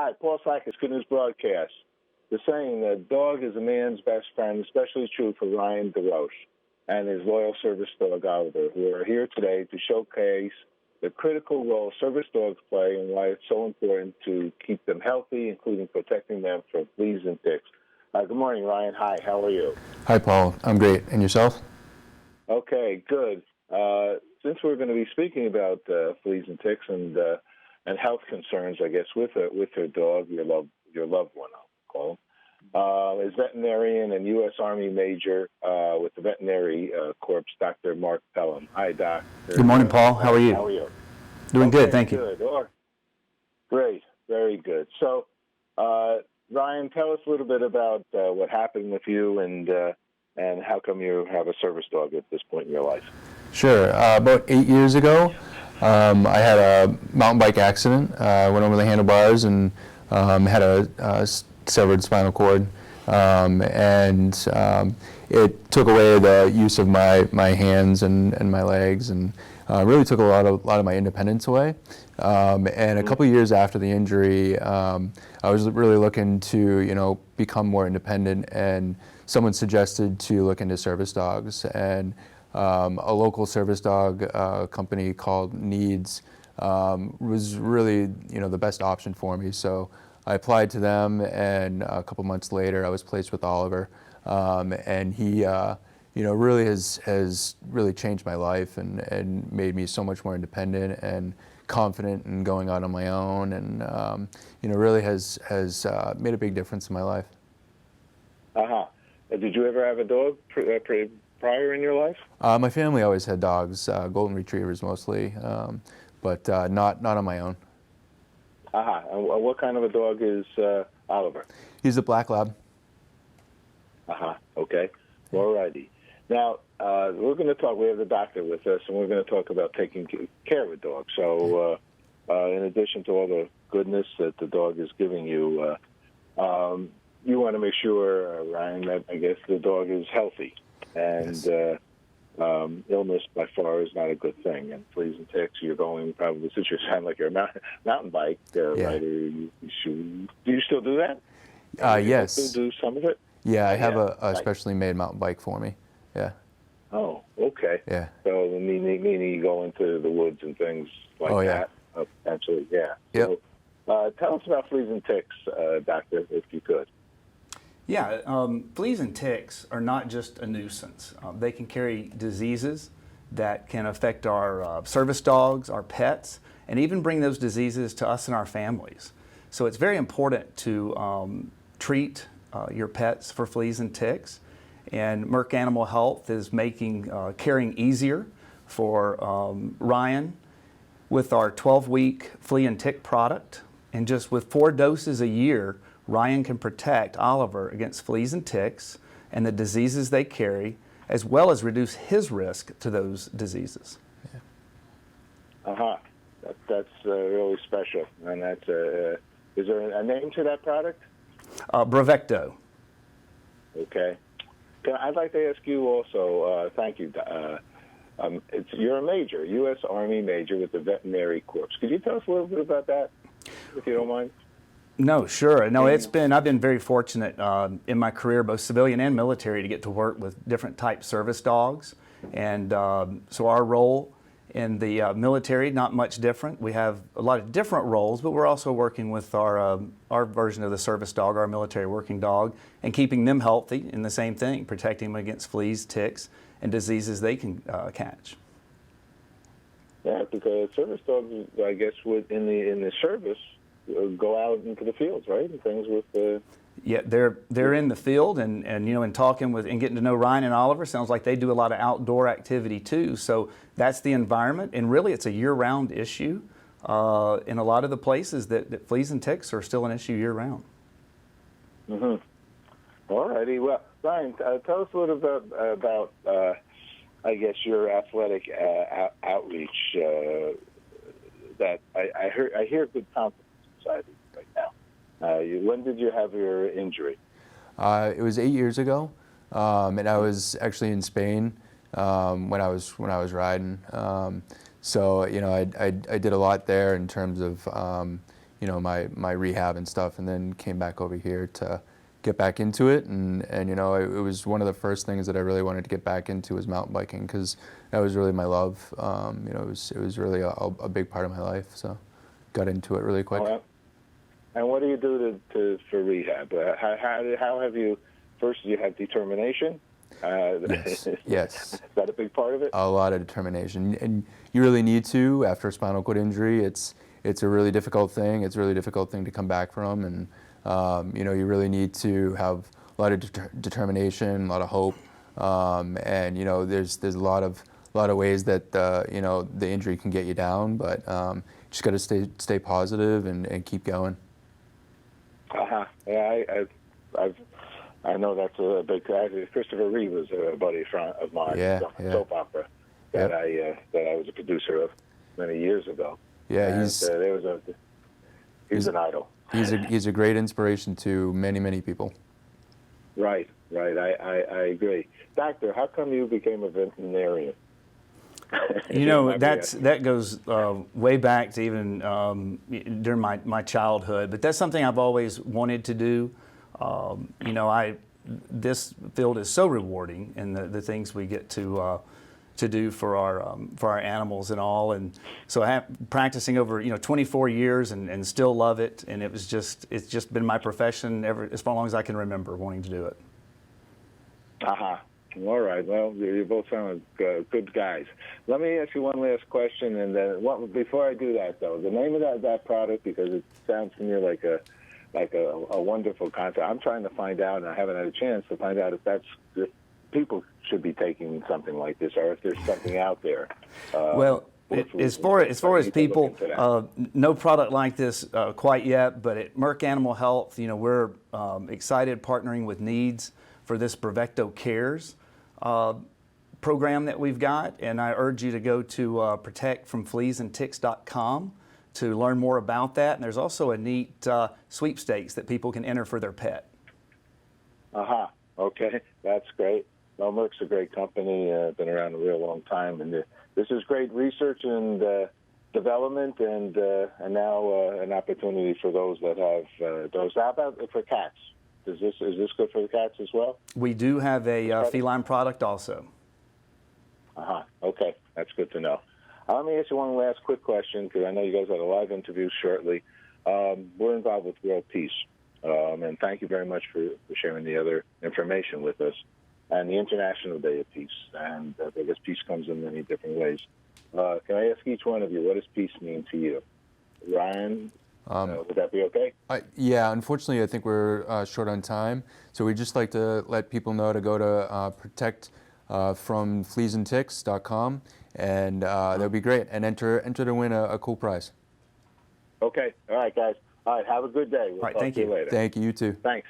Hi, Paul Sakis, Good News Broadcast. The saying that dog is a man's best friend, especially true for Ryan DeRoche and his loyal service dog Oliver, who are here today to showcase the critical role service dogs play and why it's so important to keep them healthy, including protecting them from fleas and ticks. Good morning, Ryan. Hi, how are you? Hi, Paul. I'm great. And yourself? Okay, good. Since we're going to be speaking about fleas and ticks and health concerns, I guess, with your dog, your loved one, I'll call him, is veterinarian and U.S. Army Major with the Veterinary Corps, Dr. Mark Pelham. Hi, Doc. Good morning, Paul. How are you? How are you? Doing good, thank you. Good. Great, very good. So, Ryan, tell us a little bit about what happened with you and how come you have a service dog at this point in your life. Sure. About 8 years ago, I had a mountain bike accident. Went over the handlebars and had a severed spinal cord, and it took away the use of my hands and my legs, and really took a lot of my independence away. And a couple of years after the injury, I was really looking to become more independent, and someone suggested to look into service dogs, and a local service dog company called Needs was really the best option for me. So I applied to them, and a couple months later I was placed with Oliver, and he really has really changed my life and made me so much more independent and confident in going out on my own, and really has made a big difference in my life. Did you ever have a dog prior in your life? My family always had dogs, golden retrievers mostly, but not on my own. And what kind of a dog is Oliver? He's a black lab. Okay. All righty. Now, we're going to talk, we have the doctor with us, and we're going to talk about taking care of a dog. So, in addition to all the goodness that the dog is giving you, you want to make sure, Ryan, that I guess the dog is healthy. And yes. Illness by far is not a good thing. And fleas and ticks, you're going probably, since you sound like you're a mountain bike rider, do you still do that? Yes. You do some of it? Yeah, I have a specially made mountain bike for me. Yeah. Oh, okay. Yeah. So meaning you go into the woods and things like that. Potentially, yeah. Yep. So, tell us about fleas and ticks, Doctor, if you could. Yeah, fleas and ticks are not just a nuisance. They can carry diseases that can affect our service dogs, our pets, and even bring those diseases to us and our families. So it's very important to treat your pets for fleas and ticks. And Merck Animal Health is making caring easier for Ryan with our 12-week flea and tick product. And just with 4 doses a year, Ryan can protect Oliver against fleas and ticks and the diseases they carry, as well as reduce his risk to those diseases. Yeah. That's really special. And that's is there a name to that product? Bravecto. Okay. I'd like to ask you also, thank you, you're a major, U.S. Army Major with the Veterinary Corps. Could you tell us a little bit about that, if you don't mind? No, sure. No, I've been very fortunate in my career, both civilian and military, to get to work with different type service dogs. And so our role in the military, not much different. We have a lot of different roles, but we're also working with our version of the service dog, our military working dog, and keeping them healthy in the same thing, protecting them against fleas, ticks, and diseases they can catch. Yeah, because service dogs, I guess, in the service, go out into the fields, right, and things with the... Yeah, they're in the field, and in talking with and getting to know Ryan and Oliver, sounds like they do a lot of outdoor activity too. So that's the environment, and really it's a year-round issue in a lot of the places that fleas and ticks are still an issue year-round. All righty. Well, Ryan, tell us a little bit about I guess, your athletic outreach that I hear good confidence inside you right now. When did you have your injury? It was 8 years ago, and I was actually in Spain when I was riding. So I did a lot there in terms of you know, my rehab and stuff, and then came back over here to get back into it. And you know, it was one of the first things that I really wanted to get back into was mountain biking, because that was really my love. You know, it was really a big part of my life. So got into it really quick. All right. And what do you do for rehab? How have you? First, you have determination. Yes. Yes. Is that a big part of it? A lot of determination, and you really need to after a spinal cord injury. It's a really difficult thing. It's a really difficult thing to come back from, and you know, you really need to have a lot of determination, a lot of hope, and you know, there's a lot of ways that you know, the injury can get you down, but just got to stay positive and keep going. Yeah, I know that's a big. Christopher Reeve was a buddy of mine. Yeah, From soap opera that I was a producer of many years ago. Yeah, and, he's an idol. He's a great inspiration to many people. Right. I agree. Doctor, how come you became a veterinarian? You know, that goes way back to even during my childhood, but that's something I've always wanted to do. You know, this field is so rewarding, and the things we get to do for our animals and all, and so I have practicing over 24 years and still love it, and it's just been my profession as long as I can remember wanting to do it. All right. Well, you both sound good guys. Let me ask you one last question, and then before I do that, though, the name of that product, because it sounds to me like a wonderful concept. I'm trying to find out, and I haven't had a chance to find out if people should be taking something like this, or if there's something out there. Well, as far as people, no product like this quite yet, but at Merck Animal Health, you know, we're excited partnering with Needs for this Bravecto Cares program that we've got, and I urge you to go to protectfromfleasandticks.com to learn more about that. And there's also a neat sweepstakes that people can enter for their pet. Okay, that's great. Well, Merck's a great company, been around a real long time, and this is great research and development, and now an opportunity for those that have those. How about for cats? Is this good for the cats as well? We do have a feline product also. Okay, that's good to know. Let me ask you one last quick question, because I know you guys have a live interview shortly. We're involved with World Peace, and thank you very much for sharing the other information with us, and the International Day of Peace. And I guess peace comes in many different ways. Can I ask each one of you, what does peace mean to you? Ryan, would that be okay? Yeah, unfortunately, I think we're short on time, so we'd just like to let people know to go to protectfromfleasandticks.com, and that would be great, and enter to win a cool prize. Okay. All right, guys. All right, have a good day. We'll talk thank to you later. Thank you. You too. Thanks.